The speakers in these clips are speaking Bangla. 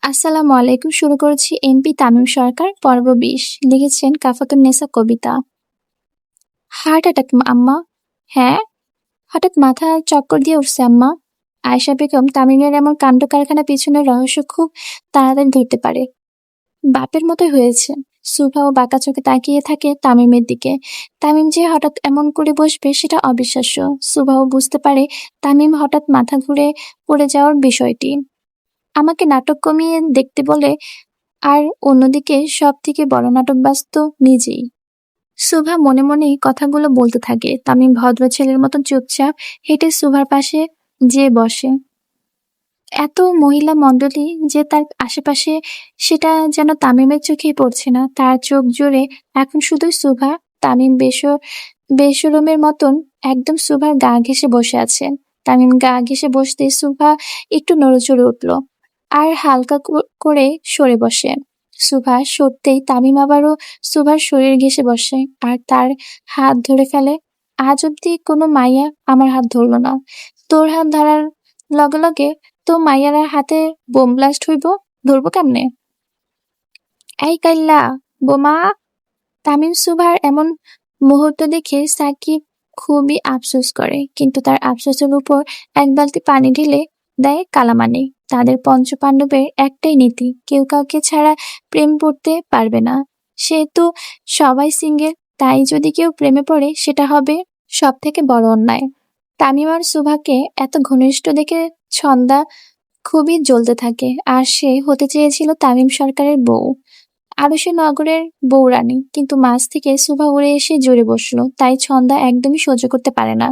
আসসালামু আলাইকুম। শুরু করেছি এমপি তামিম সরকার পর্ব ২০। লিখেছেন কাফাতুন্নেসা কবিতা। হার্ট অ্যাটাক আম্মা? হ্যাঁ? হঠাৎ মাথা চক্কর দিয়ে উঠছে আম্মা। আয়েশা বেগম তামিমের এমন কাণ্ড কারখানা পিছনের রহস্য খুব তাড়াতাড়ি ধরতে পারে। বাপের মতোই হয়েছে। সুভাও বাঁকা চোখে তাকিয়ে থাকে তামিমের দিকে। তামিম যে হঠাৎ এমন করে বসবে সেটা অবিশ্বাস্য। সুভাও বুঝতে পারে তামিম হঠাৎ মাথা ঘুরে পড়ে যাওয়ার বিষয়টি। আমাকে নাটক কমিয়ে দেখতে বলে, আর অন্যদিকে সবথেকে বড় নাটকবাজ তো নিজেই। সুভা মনে মনেই কথাগুলো বলতে থাকে। তামিম ভদ্র ছেলের মতন চুপচাপ হেঁটে সুভার পাশে যেয়ে বসে। এত মহিলা মণ্ডলী যে তার আশেপাশে, সেটা যেন তামিমের চোখেই পড়ছে না। তার চোখ জুড়ে এখন শুধুই সুভা। তামিম বেশরমের মতন একদম সুভার গা ঘেঁষে বসে আছে। তামিম গা ঘেঁষে বসতেই সুভা একটু নড়েচড়ে উঠল আর হালকা করে সরে বসে। সুভা সরতেই তামিম আবারও সুভার শরীর ঘেঁষে বসে আর তার হাত ধরে ফেলে। আজ অব্দি কোনো মাইয়া আমার হাত ধরল না, তোর হাত ধরার লগে লগে তো মাইয়ার হাতে বোম ব্লাস্ট হইব, ধরবো কেমনে? এই কাইল্লা, বোমা! তামিম সুভার এমন মুহূর্ত দেখে সাকিব খুবই আফসোস করে, কিন্তু তার আফসোসের উপর এক বালতি পানি ঢেলে দেয় কালামানি। তাদের পঞ্চপাণ্ডবের একটাই নীতি, কেউ কাউকে ছাড়া প্রেম করতে পারবে না। সে তো সবাই সিঙ্গেল, তাই যদি কেউ প্রেমে পড়ে সেটা হবে সব থেকে বড় অন্যায়। তামিম আর সুভাকে এত ঘনিষ্ঠ দেখে ছন্দা খুবই জ্বলতে থাকে, আর সে হতে চেয়েছিল তামিম সরকারের বউ। আরো সে নগরের বউরানী, কিন্তু মাঝ থেকে সুভা উড়ে এসে জুড়ে বসলো, তাই ছন্দা একদমই সহ্য করতে পারে না।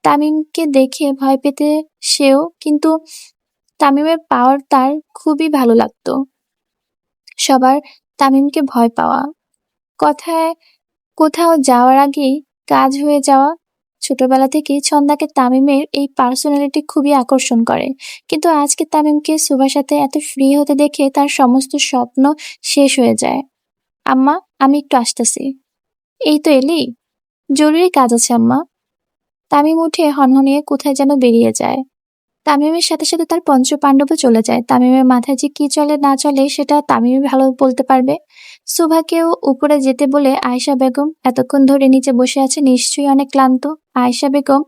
তামিমকে দেখে ভয় পেতে সেও, কিন্তু তামিমের পাওয়ার তার খুবই ভালো লাগতো। সবার তামিমকে ভয় পাওয়া, কথায় কোথাও যাওয়ার আগেই কাজ হয়ে যাওয়া। ছোটবেলা থেকেই ছন্দাকে তামিমের এই পার্সোনালিটি খুবই আকর্ষণ করে, কিন্তু আজকে তামিমকে সুভার সাথে এত ফ্রি হতে দেখে তার সমস্ত স্বপ্ন শেষ হয়ে যায়। আম্মা, আমি একটু আসতেছি। এই তো এলি? জরুরি কাজ আছে আম্মা। তামিম উঠে হনহনিয়ে কোথায় যেন বেরিয়ে যায়। তামিমের সাথে সাথে তার পঞ্চ পাণ্ডবও চলে যায়। তামিমের মাথায় যে কি চলে না চলে সেটা তামিমই ভালো বলতে পারবে। সুভাকেও উপরে যেতে বলে আয়েশা বেগম এতক্ষণ ধরে নিচে বসে আছে, নিশ্চয়ই অনেক ক্লান্ত। আয়েশা বেগম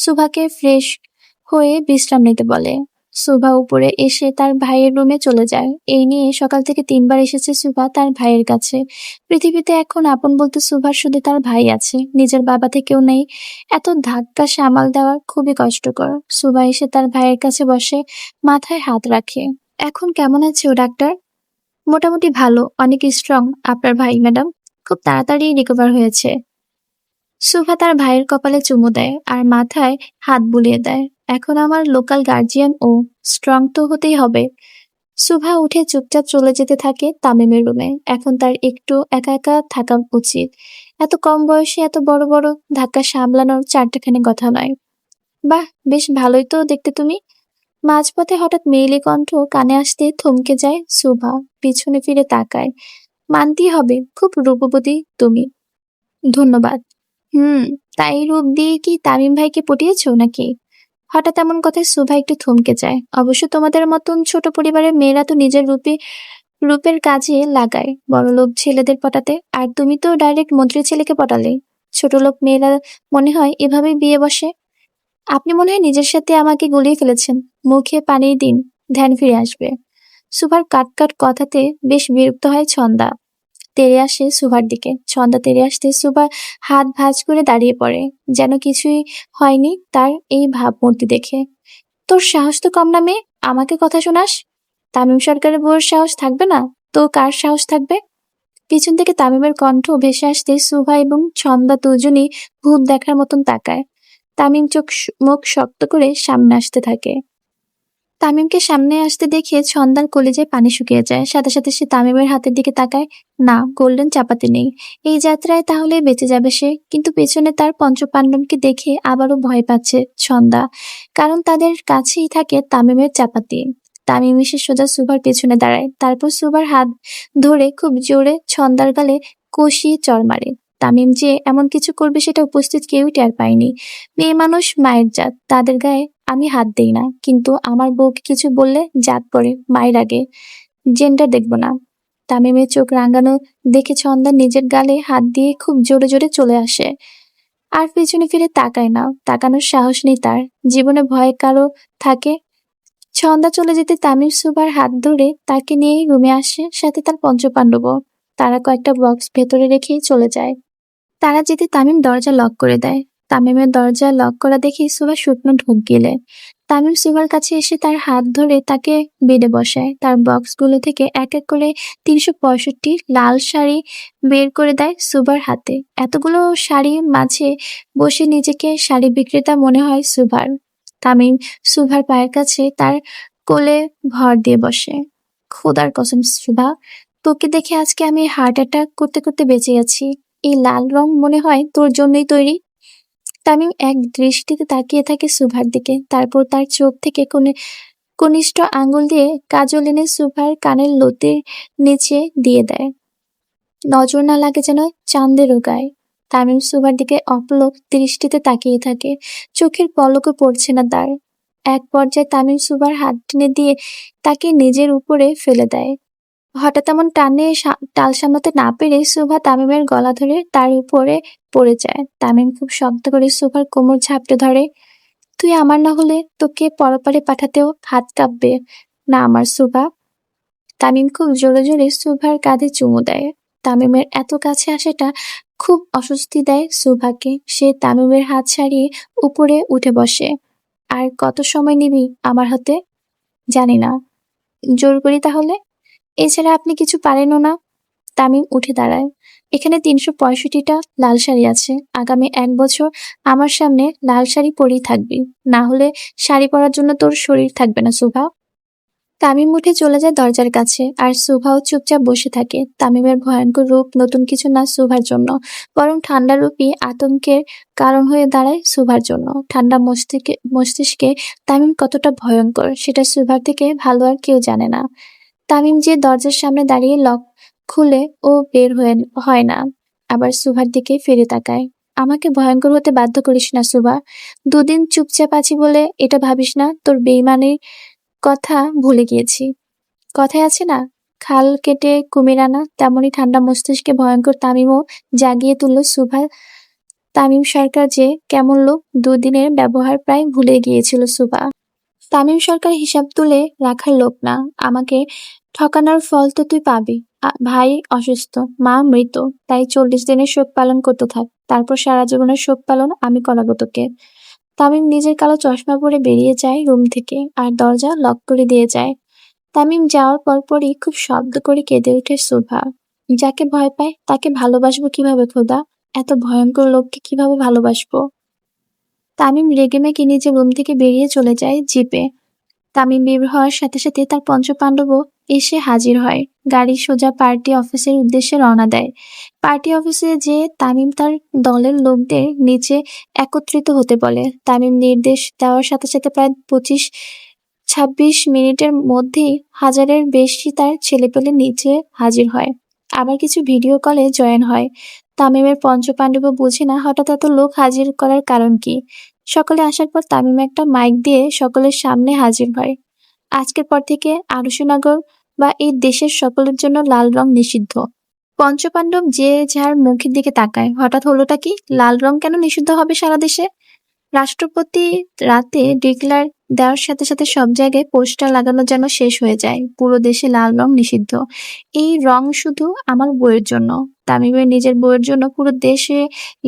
সুভাকে ফ্রেশ হয়ে বিশ্রাম নিতে বলে। সুভা উপরে এসে তার ভাইয়ের রুমে চলে যায়। এই নিয়ে সকাল থেকে ৩ বার এসেছে সুভা তার ভাইয়ের কাছে। পৃথিবীতে এখন আপন বলতে সুভার শুধু তার ভাই আছে, নিজের বাবা থেকেও নেই। এত ধাক্কা সামাল দেওয়া খুবই কষ্টকর। সুভা এসে তার ভাইয়ের কাছে বসে, মাথায় হাত রাখে। এখন কেমন আছে ও ডাক্তার? মোটামুটি ভালো, অনেক স্ট্রং আপনার ভাই ম্যাডাম, খুব তাড়াতাড়ি রিকভার হয়েছে। সুভা তার ভাইয়ের কপালে চুমু দেয় আর মাথায় হাত বুলিয়ে দেয়। এখন আমার লোকাল গার্জিয়ান ও স্ট্রং তো হতেই হবে। সুভা উঠে চুপচাপ চলে যেতে থাকে তামিমের রুমে। এখন তার একটু একা একা থাকা উচিত। এত কম বয়সে এত বড় বড় ধাক্কা সামলানোর চারটেখানি কথা নয়। বাহ, বেশ ভালোই তো দেখতে তুমি। মাঝপথে হঠাৎ মেয়েলি কণ্ঠ কানে আসতে থমকে যায় সুভা, পিছনে ফিরে তাকায়। মানতেই হবে, খুব রূপবতী তুমি। ধন্যবাদ। হুম, তাই রূপ দিয়ে কি তামিম ভাইকে পটিয়েছো নাকি? হঠাৎ এমন কথায় সুভা একটু থমকে যায়। অবশ্য তোমাদের মতন ছোট পরিবারের মেয়েরা তো নিজের রূপের কাজে লাগায় বড়লোক ছেলেদের পটাতে, আর তুমি তো ডাইরেক্ট মন্ত্রী ছেলেকে পটালে। ছোটলোক মেয়েরা মনে হয় এভাবেই বিয়ে বসে। আপনি মনে হয় নিজের সাথে আমাকে গলিয়ে ফেলেছেন। মুখে পানি দিন, ধ্যান ফিরে আসবে। সুভার কাট কাট কথাতে বেশ বিরক্ত হয় ছন্দা। তেড়ে আসে সুভার দিকে। ছন্দা তেড়ে আসতে সুভা হাত ভাঁজ করে দাঁড়িয়ে পড়ে, যেন কিছুই হয়নি তার এই ভাবমূর্তি দেখে। তোর সাহস তো কম না মেয়ে, আমাকে কথা শোনাস? তামিম সরকারের বউয়ের সাহস থাকবে না তো কার সাহস থাকবে? পিছন থেকে তামিমের কণ্ঠ ভেসে আসতে সুভা এবং ছন্দা দুজনই ভূত দেখার মতন তাকায়। তামিম মুখ শক্ত করে সামনে আসতে থাকে। তামিমকে সামনে আসতে দেখে ছন্দার কলিজায় পানি শুকিয়ে যায়। সাথে সাথে সে তামিমের হাতের দিকে তাকায়। না, গোল্ডেন চাপাতি নেই। এই যাত্রায় তাহলে বেঁচে যাবে সে। কিন্তু পেছনে তার পঞ্চপাণ্ডবকে দেখে আবারও ভয় পাচ্ছে ছন্দা, কারণ তাদের কাছেই থাকে তামিমের চাপাতি। তামিম এসে সোজা সুভার পেছনে দাঁড়ায়, তারপর সুভার হাত ধরে খুব জোরে ছন্দার গালে কষিয়ে চড় মারে। তামিম যে এমন কিছু করবে সেটা উপস্থিত কেউই টের পায়নি। মেয়ে মানুষ মায়ের জাত, তাদের গায়ে আমি হাত দেই না, কিন্তু আমার বউকে কিছু বললে জাত পড়ে, মায়ের আগে। জেন্ডার দেখবো না। তামিমের চোখ রাঙানো দেখে ছন্দা নিজের গালে হাত দিয়ে খুব জোরে জোরে চলে আসে। আর পেছনে ফিরে তাকায় না, তাকানোর সাহস নেই তার। জীবনে ভয় কারো থাকে? ছন্দা চলে যেতে তামিম সুবার হাত ধরে তাকে নিয়েই রুমে আসে, সাথে তার পঞ্চপাণ্ডবও। তারা কয়েকটা বক্স ভেতরে রেখেই চলে যায়। তারা যেতে তামিম দরজা লক করে দেয়। তামিমের দরজা লক করা দেখে সুভা শুকনো ঢোক গিলে। তামিম সুভার কাছে এসে তার হাত ধরে তাকে বেডে বসায়। তার বক্সগুলো থেকে এক এক করে ৩৬৫ লাল শাড়ি বের করে দেয় সুভার হাতে। এতগুলো শাড়ির মাঝে বসে নিজেকে শাড়ি বিক্রেতা মনে হয় সুভার। তামিম সুভার পায়ের কাছে তার কোলে ভর দিয়ে বসে। খোদার কসম সুভা, তোকে দেখে আজকে আমি হার্ট অ্যাটাক করতে করতে বেঁচে আছি। এই লাল রং মনে হয় তোর জন্যই তৈরি। তামিম এক দৃষ্টিতে তাকিয়ে থাকে সুভার দিকে, তারপর তার চোখ থেকে কনিষ্ঠ আঙ্গুল দিয়ে কাজল এনে সুভার কানের লতির নিচে দিয়ে দেয়। নজর না লাগে যেন চাঁদেরও গায়ে। তামিম সুভার দিকে অপলক দৃষ্টিতে তাকিয়ে থাকে, চোখের পলকও পড়ছে না তার। এক পর্যায়ে তামিম সুভার হাত টেনে দিয়ে তাকে নিজের উপরে ফেলে দেয়। হঠাৎ এমন টানে টাল সামলাতে না পেরে সুভা তামিমের গলা ধরে তার উপরে পড়ে যায়। তামিম খুব শক্ত করে সুভার কোমর ঝাপটে ধরে। তুই আমার না হলে তোকে পরপারে পাঠাতেও হাত কাঁপবে না আমার সুভা। তামিম খুব জোরে জোরে সুভার কাঁধে চুমু দেয়। তামিমের এত কাছে আসাটা খুব অস্বস্তি দেয় সুভাকে। সে তামিমের হাত ছাড়িয়ে উপরে উঠে বসে। আর কত সময় নিবি আমার হাতে? জানি না। জোর করি তাহলে? এছাড়া আপনি কিছু পারেনও না। তামিম উঠে দাঁড়ায়। এখানে ৩৬৫টা লাল শাড়ি আছে। আগামী ১ বছর আমার সামনে লাল শাড়ি পরেই থাকবি, না হলে শাড়ি পরার জন্য তোর শরীর থাকবে না সুভা। তামিম উঠে চলে যায় দরজার কাছে, আর সুভাও চুপচাপ বসে থাকে। তামিমের ভয়ঙ্কর রূপ নতুন কিছু না সুভার জন্য, বরং ঠান্ডা রূপই আতঙ্কের কারণ হয়ে দাঁড়ায় সুভার জন্য। ঠান্ডা মস্তিষ্কে তামিম কতটা ভয়ঙ্কর সেটা সুভার থেকে ভালো আর কেউ জানে না। তামিম যে দরজার সামনে দাঁড়িয়ে লক খুলে ও বের হয় না, আবার সুভার দিকে ফিরে তাকায়। আমাকে ভয়ঙ্কর হতে বাধ্য করিস না সুভা। দুদিন চুপচাপ আছি বলে এটা ভাবিস না তোর বেইমানির কথা ভুলে গিয়েছি। কথায় আছে না, খাল কেটে কুমির আনা, তেমনি ঠান্ডা মস্তিষ্কে ভয়ঙ্কর তামিমও জাগিয়ে তুলল সুভা। তামিম সরকার যে কেমন লোক দুদিনের ব্যবহার প্রায় ভুলে গিয়েছিল সুভা। তামিম সরকার হিসাব তুলে রাখার লোক না। আমাকে ঠকানোর ফল তো তুই পাবি। ভাই অসুস্থ, মা মৃত, তাই ৪০ দিনের শোক পালন করতে থাক। তারপর সারা জীবনের শোক পালন আমি করাবো তোকে। তামিম নিজের কালো চশমা পরে বেরিয়ে যায় রুম থেকে, আর দরজা লক করে দিয়ে যায়। তামিম যাওয়ার পরপরই খুব শব্দ করে কেঁদে ওঠে সুভা। যাকে ভয় পায় তাকে ভালোবাসবো কিভাবে খোদা? এত ভয়ঙ্কর লোককে কিভাবে ভালোবাসবো? তামিম রেগেমেগে নিজের রুম থেকে বেরিয়ে চলে যায় জিপে। তামিম বের হওয়ার সাথে সাথে তার পঞ্চপাণ্ডবও এসে হাজির হয়। গাড়ি সোজা পার্টি অফিসের উদ্দেশ্যে রওনা দেয়। পার্টি অফিসে যে তামিম তার দলের লোকদের নিচে একত্রিত হতে বলে। তামিম নির্দেশ দেওয়ার সাথে সাথে প্রায় ২৫-২৬ মিনিটের মধ্যেই হাজারের বেশি তার ছেলেপেলে নিচে হাজির হয়। আবার কিছু ভিডিও কলে জয়েন হয়। তামিমের পঞ্চপাণ্ডবও বুঝে না হঠাৎ এত লোক হাজির করার কারণ কি। সকলে আসার পর তামিম একটা মাইক দিয়ে সকলের সামনে হাজির হয়। আজকের পর থেকে আরুষনগর বা এই দেশের সকলের জন্য লাল রং নিষিদ্ধ। পঞ্চপাণ্ডব যে যার মুখের দিকে তাকায়। হঠাৎ হলোটা কি? লাল রং কেন নিষিদ্ধ হবে সারা দেশে? রাষ্ট্রপতি রাতে ডিক্লার দেওয়ার সাথে সাথে সব জায়গায় পোস্টার লাগানো যেন শেষ হয়ে যায়, পুরো দেশে লাল রং নিষিদ্ধ। এই রং শুধু আমার বইয়ের জন্য। তামিমের নিজের বইয়ের জন্য পুরো দেশে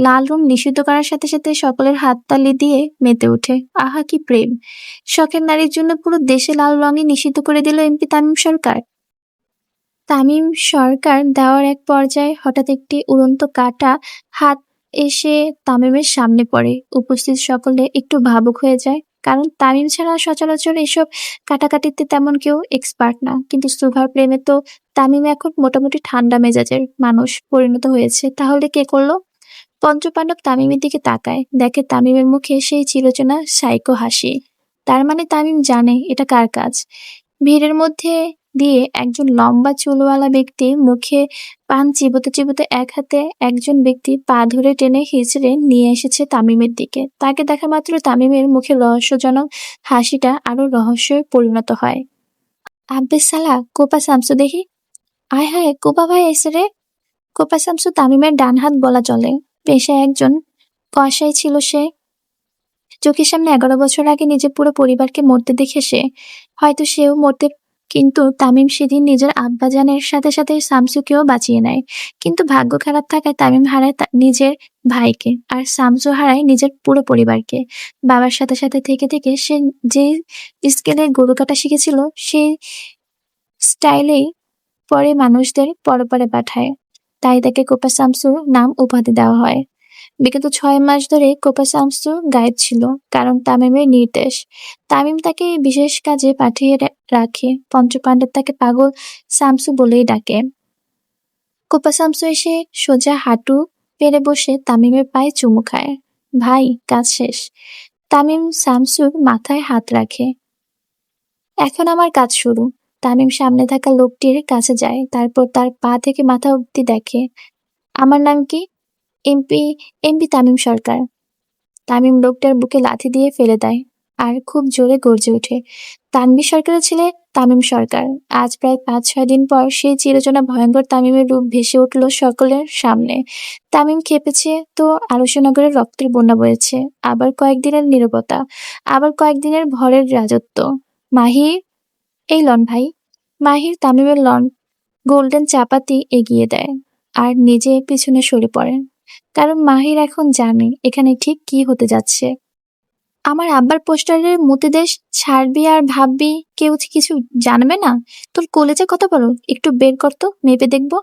লাল রং নিষিদ্ধ করার সাথে সাথে সকলের হাততালি দিয়ে মেতে ওঠে। আহা কি প্রেম! শখের নারীর জন্য পুরো দেশে লাল রঙই নিষিদ্ধ করে দিল এমপি তামিম সরকার। তামিম সরকার দেওয়ার এক পর্যায়ে হঠাৎ একটি উড়ন্ত কাঁটা হাত এসে তামিমের সামনে পড়ে। উপস্থিত সকলে একটু ভাবুক হয়ে যায়, কারণ তামিম ছাড়া সচরাচর এসব কাটাকাটিতে তেমন কেউ এক্সপার্ট না। কিন্তু সুভার প্রেমে তো তামিম এখন মোটামুটি ঠান্ডা মেজাজের মানুষ পরিণত হয়েছে। তাহলে কে করলো? পঞ্চপাণ্ডব তামিমের দিকে তাকায়, দেখে তামিমের মুখে সেই চিরচেনা সাইকো হাসি। তার মানে তামিম জানে এটা কার কাজ। ভিড়ের মধ্যে দিয়ে একজন লম্বা চুলওয়ালা ব্যক্তি মুখে পান চিবোতে চিবোতে এক হাতে একজন ব্যক্তি পা ধরে টেনে হিঁচড়ে নিয়ে এসেছে তামিমের দিকে। তাকে দেখা মাত্র তামিমের মুখে রহস্যজনক হাসিটা আরো রহস্যে পরিণত হয়। আব্বে সালা, কোপা শামসু দেখি। আয় হায়, কোপা ভাই এসে রে। কোপা শামসু তামিমের ডান হাত বলা চলে। পেশায় একজন কসাই ছিল সে। চোখের সামনে 11 বছর আগে নিজের পুরো পরিবারকে মরতে দেখে সে, হয়তো সেও মরতে, কিন্তু তামিম সেদিন নিজের আব্বাজানের সাথে সাথে শামসুকেও বাঁচিয়ে নেয়। কিন্তু ভাগ্য খারাপ থাকায় তামিম হারায় নিজের ভাইকে, আর শামসু হারায় নিজের পুরো পরিবারকে। বাবার সাথে সাথে থেকে থেকে সে যে স্কেলে গরু কাটা শিখেছিল, সেই স্টাইলেই পরে মানুষদের পরপারে পাঠায়। তাই তাকে কোপা শামসু নাম উপাধি দেওয়া হয়। বিগত 6 মাস ধরে কোপা শামসু গায়েব ছিল, কারণ তামিমের নির্দেশ। তামিম তাকে বিশেষ কাজে পাঠিয়ে রাখে। পঞ্চপাণ্ডব তাকে পাগল শামসু বলেই ডাকে। কোপা শামসু এসে সোজা হাঁটু পেরে বসে তামিমের পায়ে চুমু খায়। ভাই, কাজ শেষ। তামিম শামসুর মাথায় হাত রাখে। এখন আমার কাজ শুরু। তামিম সামনে থাকা লোকটির কাছে যায়, তারপর তার পা থেকে মাথা অব্দি দেখে। আমার নাম কি? এমপি এমপি তামিম সরকার। তামিম লোকটার বুকে লাথি দিয়ে ফেলে দেয় আর খুব জোরে গর্জে ওঠে। তানভীর সরকারের ছেলে তামিম সরকার। আজ প্রায় 5-6 দিন পর সেই চিরচেনা ভয়ঙ্কর তামিমের রূপ ভেসে উঠল সকলের সামনে। তামিম খেপেছে তো আলোচনাগরের রক্তের বন্যা বয়েছে। আবার কয়েকদিনের নীরবতা, আবার কয়েকদিনের ভরের রাজত্ব। মাহির, এই লন ভাই। মাহির তামিমের লন গোল্ডেন চাপাতি এগিয়ে দেয় আর নিজে পিছনে সরে পড়ে, কারণ মাহির এখন জানে এখানে ঠিক কি হতে যাচ্ছে। আমার আব্বার পোস্টারের মতে দেশ ছাড়বি আর ভাববি কেউ কিছু জানবে না? তোর কলেজে কত বড়, একটু বের করতো, মেপে দেখবো।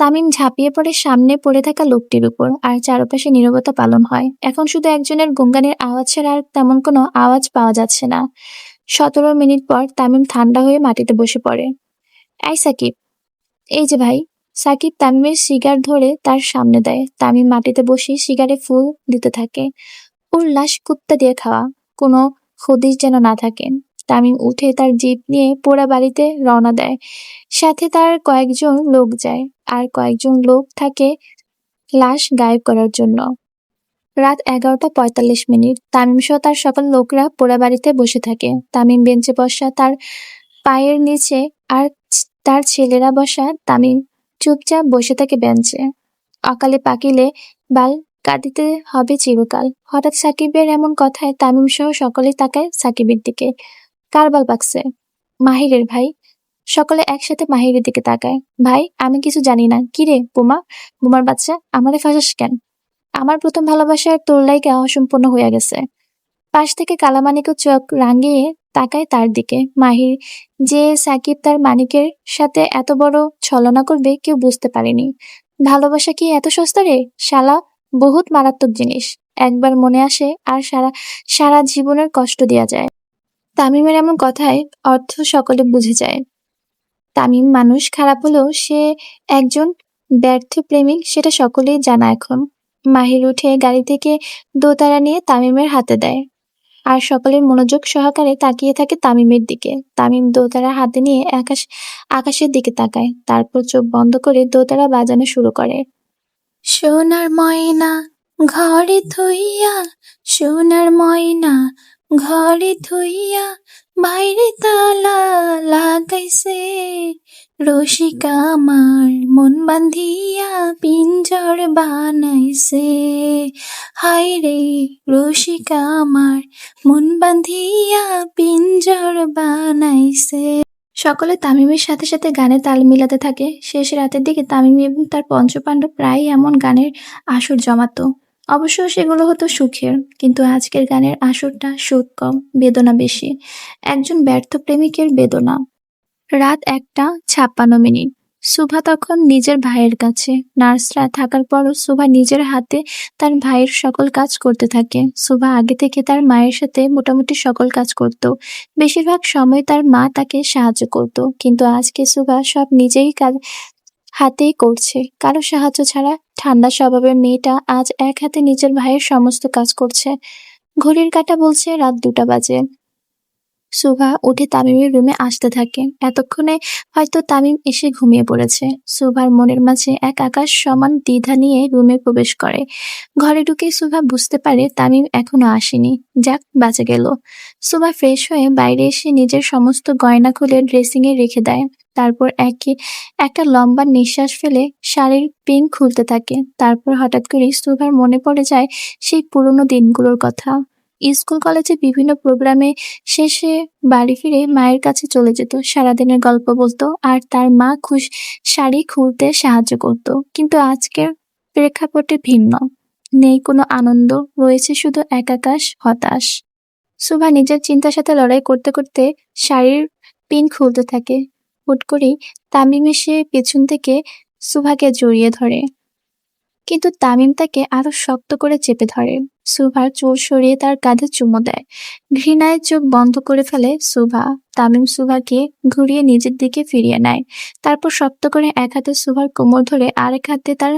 তামিম ঝাঁপিয়ে পড়ে সামনে পড়ে থাকা লোকটির উপর, আর চারপাশে নীরবতা পালন হয়। এখন শুধু একজনের গুনগানের আওয়াজ ছাড়া আর তেমন কোনো আওয়াজ পাওয়া যাচ্ছে না। 17 মিনিট পর তামিম ঠান্ডা হয়ে মাটিতে বসে পড়ে। এই সাকিব, এই যে ভাই। সাকিব তামিমের সিগার ধরে তার সামনে দেয়। তামিম মাটিতে বসে সিগারে ফুল দিতে থাকে। ওর লাশ কুত্তা দিয়ে খাওয়া, কোনো হদিস যেন না থাকে। তামিম উঠে তার জিপ নিয়ে পোড়া বাড়িতে রওনা দেয়। সাথে তার কয়েকজন লোক যায়, আর কয়েকজন লোক থাকে লাশ গায়েব করার জন্য। রাত 11টা 45 মিনিট। তামিম সহ তার সকল লোকরা পোড়া বাড়িতে বসে থাকে। তামিম বেঞ্চে বসা, তার পায়ের নিচে, আর তার ছেলেরা বসা। তামিম চুপচাপ বসে থাকে বেঞ্চে। অকালে পাকিলে বাল কাঁদিতে হবে চিরকাল। হঠাৎ সাকিবের এমন কথায় তামিম সহ সকলেই তাকায় সাকিবের দিকে। কার বাল পাকছে? মাহিরের ভাই। সকলে একসাথে মাহিরের দিকে তাকায়। ভাই, আমি কিছু জানি না। কি রে বোমা, বোমার বাচ্চা, আমারে ফাঁসাস কেন? আমার প্রথম ভালোবাসার তোর লাইগা অসম্পূর্ণ হইয়া গেছে। পাশ থেকে কালামানিকও চোখ রাঙিয়ে তাকায় তার দিকে। মাহির যে সাকিব তার মানিকের সাথে এত বড় ছলনা করবে কেউ বুঝতে পারেনি। ভালোবাসা কি এত সস্তা রে শালা, বহুত মারাত্মক জিনিস। একবার মনে আসে আর সারা সারা জীবনের কষ্ট দেয়া যায়। তামিমের এমন কথায় অর্থ সকলে বুঝে যায়। তামিম মানুষ খারাপ হলেও সে একজন ব্যর্থ প্রেমিক, সেটা সকলেই জানা এখন। মাহির উঠে গাড়ি থেকে দোতারা নিয়ে তামিমের হাতে দেয়, আর সকলের মনোযোগ সহকারে তাকিয়ে থাকে তামিমের দিকে। তামিম দোতারা হাতে নিয়ে আকাশের দিকে তাকায়, তারপর চোখ বন্ধ করে দোতারা বাজানো শুরু করে। সোনার ময়না ঘরে থইয়া, সোনার ময়না ঘরে থইয়া, বাইরে তালা লাগাইছে, রসিকা আমার মন বান্ধিয়া পিঞ্জর বানাইছে। হায় রে রসিকা আমার মন বান্ধিয়া পিঞ্জর বানাইছে। সকলে তামিমের সাথে সাথে গানে তাল মিলাতে থাকে। শেষ রাতের দিকে তামিম এবং তার পঞ্চপাণ্ডব প্রায় এমন গানের আসর জমাতো। অবশ্য সেগুলো হতো সুখের, কিন্তু আজকের গানের আসরটা সুখ কম, বেদনা বেশি। একজন ব্যর্থ প্রেমিকের বেদনা। রাত 1টা 56 মিনিট। সুভা তখন নিজের ভাইয়ের কাছে। নার্সরা থাকার পরও সুভা নিজের হাতে তার ভাইয়ের সকল কাজ করতে থাকে। সুভা আগে থেকে তার মায়ের সাথে মোটামুটি সকল কাজ করত। বেশিরভাগ সময় তার মা তাকে সাহায্য করত, কিন্তু আজকে সুভা সব নিজেই কাজ হাতেই করছে, কারো সাহায্য ছাড়া। ঠান্ডা স্বভাবের মেয়েটা আজ এক হাতে নিজের ভাইয়ের সমস্ত কাজ করছে। ঘড়ির কাঁটা বলছে রাত 2টা বাজে। সুভা উঠে তামিমের রুমে আসতে থাকে। এতক্ষণে হয়তো তামিম এসে ঘুমিয়ে পড়েছে। সুভার মনের মাঝে এক আকাশ সমান দ্বিধা নিয়ে রুমে প্রবেশ করে। ঘরে ঢুকেই সুভা বুঝতে পারে তামিম এখনো আসেনি। যাক, বাঁচে গেল। সুভা ফ্রেশ হয়ে বাইরে এসে নিজের সমস্ত গয়না খুলে ড্রেসিং এ রেখে দেয়। তারপর একটা লম্বা নিঃশ্বাস ফেলে শাড়ির পিন খুলতে থাকে। তারপর হঠাৎ করেই সুভার মনে পড়ে যায় সেই পুরোনো দিনগুলোর কথা। স্কুল কলেজে বিভিন্ন প্রোগ্রামে শেষে বাড়ি ফিরে মায়ের কাছে চলে যেত, সারাদিনের গল্প বলতো আর তার মা শাড়ি খুলতে সাহায্য করত। কিন্তু আজকের প্রেক্ষাপটে ভিন্ন। নেই কোনো আনন্দ, রয়েছে শুধু একাকাশ, হতাশ। সুভা নিজের চিন্তার সাথে লড়াই করতে করতে শাড়ির পিন খুলতে থাকে। হুট করেই তামিম এসে পেছন থেকে সুভাকে জড়িয়ে ধরে, কিন্তু তামিম তাকে আরো শক্ত করে চেপে ধরে। সুভার চুল সরিয়ে তার কাঁধে চুমো দেয়। ঘৃণায় চোখ বন্ধ করে ফেলে সুভা। তামিম সুভাকে ঘুরিয়ে নিজের দিকে ফিরিয়ে নেয়। তারপর শক্ত করে এক হাতে সুভার কোমর ধরে আরেক হাতে তার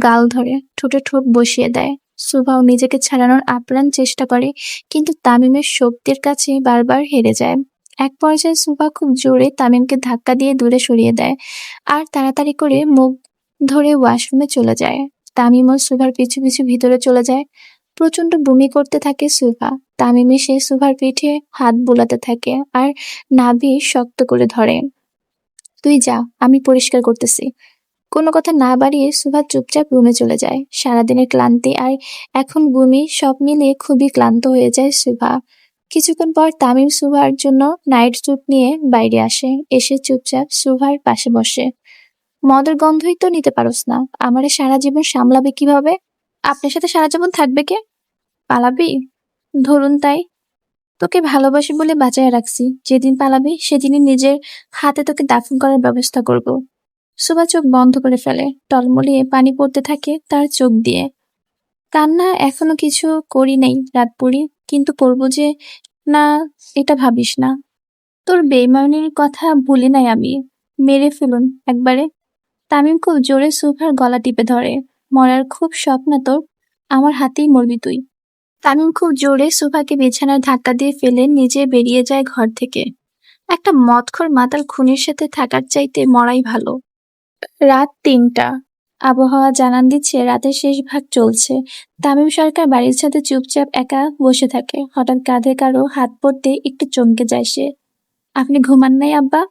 গাল ধরে ঠোঁটে ঠোঁট বসিয়ে দেয়। সুভাও নিজেকে ছাড়ানোর আপ্রাণ চেষ্টা করে, কিন্তু তামিমের শক্তির কাছে বারবার হেরে যায়। এক পর্যায়ে সুভা খুব জোরে তামিমকে ধাক্কা দিয়ে দূরে সরিয়ে দেয় আর তাড়াতাড়ি করে মুখ ধরে ওয়াশরুমে চলে যায়। তামিম ও সুভার পিছু পিছু ভিতরে চলে যায়। প্রচন্ড বমি করতে থাকে সুভা। তামিম এসে সুভার পিঠে হাত বুলাতে থাকে আর নাভি শক্ত করে ধরে। তুই যা, আমি পরিষ্কার করতেছি। কোনো কথা না বাড়িয়ে সুভা চুপচাপ রুমে চলে যায়। সারাদিনের ক্লান্তি আর এখন বমি সব মিলিয়ে খুবই ক্লান্ত হয়ে যায় সুভা। কিছুক্ষণ পর তামিম সুভার জন্য নাইট স্যুট নিয়ে বাইরে আসে। এসে চুপচাপ সুভার পাশে বসে। মদের গন্ধই তো নিতে পারোস না, আমারে সারা জীবন সামলাবে কিভাবে? আপনার সাথে সারা জীবন থাকবে কে? পালাবি? ধরুন তাই। তোকে ভালোবাসি বলে বাঁচায় রাখছি, যেদিন পালাবি সেদিনই নিজের হাতে তোকে দাফন করার ব্যবস্থা করব। সুভা চোখ বন্ধ করে ফেলে। টলমলিয়ে পানি পড়তে থাকে তার চোখ দিয়ে। কান্না এখনো কিছু করি নাই রাত পুরি, কিন্তু করবো যে। না, এটা ভাবিস না। তোর বেইমানির কথা ভুলি নাই আমি। মেরে ফেলুন একবারে। তামিম খুব জোরে সুভার গলা টিপে ধরে। মরার খুব শখ না তোর? আমার হাতেই মরবি তুই। তামিম খুব জোরে সুভাকে বিছানায় ধাক্কা দিয়ে ফেলে নিজে বেরিয়ে যায় ঘর থেকে। একটা মদখোর মাতাল খুনির সাথে থাকার চাইতে মরাই ভালো। রাত ৩টা। আবহাওয়া জানান দিচ্ছে রাতের শেষ ভাগ চলছে। তামিম সরকার বাড়ির ছাদে চুপচাপ একা বসে থাকে। হঠাৎ কাঁধে কারো হাত পড়তে একটু চমকে যায় সে। আপনি ঘুমান নাই আব্বা?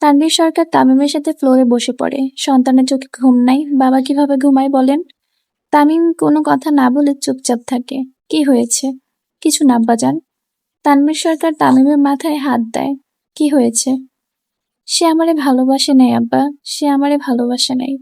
তানভীর সরকার তামিমের সাথে ফ্লোরে বসে পড়ে। সন্তানের চোখে ঘুম নাই, বাবা কিভাবে ঘুমায় বলেন? তামিম কোনো কথা না বলে চুপচাপ থাকে। কি হয়েছে? কিছু না আব্বাজান। তানভীর সরকার তামিমের মাথায় হাত দেয়। কি হয়েছে? সে আমারে ভালোবাসে নাই আব্বা, সে আমারে ভালোবাসে নাই।